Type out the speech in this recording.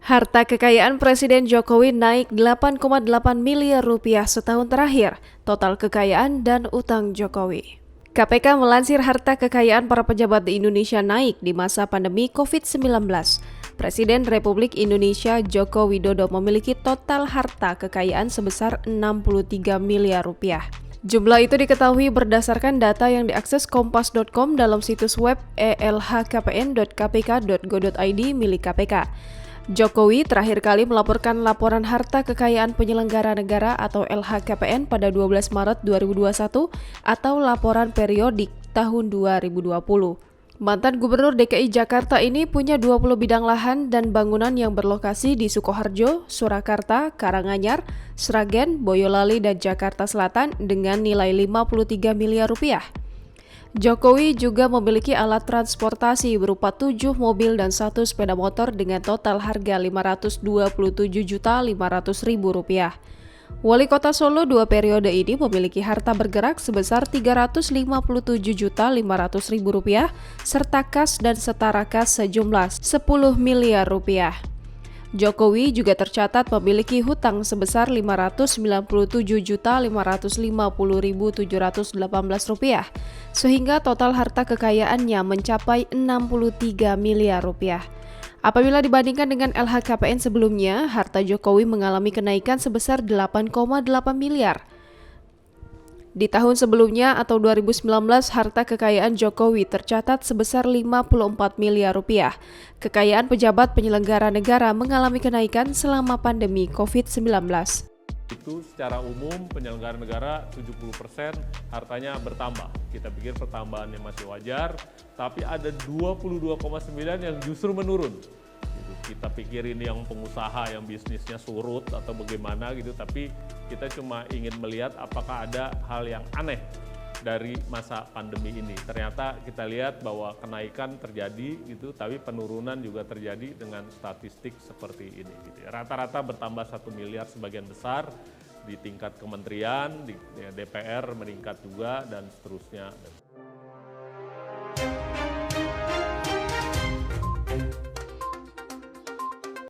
Harta kekayaan Presiden Jokowi naik 8,8 miliar rupiah setahun terakhir, total kekayaan dan utang Jokowi. KPK melansir harta kekayaan para pejabat di Indonesia naik di masa pandemi COVID-19. Presiden Republik Indonesia Joko Widodo memiliki total harta kekayaan sebesar 63 miliar rupiah. Jumlah itu diketahui berdasarkan data yang diakses kompas.com dalam situs web elhkpn.kpk.go.id milik KPK. Jokowi terakhir kali melaporkan laporan harta kekayaan penyelenggara negara atau LHKPN pada 12 Maret 2021 atau laporan periodik tahun 2020. Mantan Gubernur DKI Jakarta ini punya 20 bidang lahan dan bangunan yang berlokasi di Sukoharjo, Surakarta, Karanganyar, Sragen, Boyolali, dan Jakarta Selatan dengan nilai 53 miliar rupiah. Jokowi juga memiliki alat transportasi berupa 7 mobil dan 1 sepeda motor dengan total harga Rp527.500.000. Wali Kota Solo 2 periode ini memiliki harta bergerak sebesar Rp357.500.000 serta kas dan setara kas sejumlah 10 miliar rupiah. Jokowi juga tercatat memiliki hutang sebesar Rp597.550.718, sehingga total harta kekayaannya mencapai 63 miliar rupiah. Apabila dibandingkan dengan LHKPN sebelumnya, harta Jokowi mengalami kenaikan sebesar 8,8 miliar. Di tahun sebelumnya atau 2019, harta kekayaan Jokowi tercatat sebesar 54 miliar rupiah. Kekayaan pejabat penyelenggara negara mengalami kenaikan selama pandemi COVID-19. Itu secara umum penyelenggara negara 70% hartanya bertambah. Kita pikir pertambahannya masih wajar, tapi ada 22,9 yang justru menurun. Kita pikir ini yang pengusaha yang bisnisnya surut atau bagaimana gitu, tapi kita cuma ingin melihat apakah ada hal yang aneh dari masa pandemi ini. Ternyata kita lihat bahwa kenaikan terjadi gitu, tapi penurunan juga terjadi dengan statistik seperti ini. Gitu. Rata-rata bertambah 1 miliar sebagian besar di tingkat kementerian, di DPR meningkat juga dan seterusnya.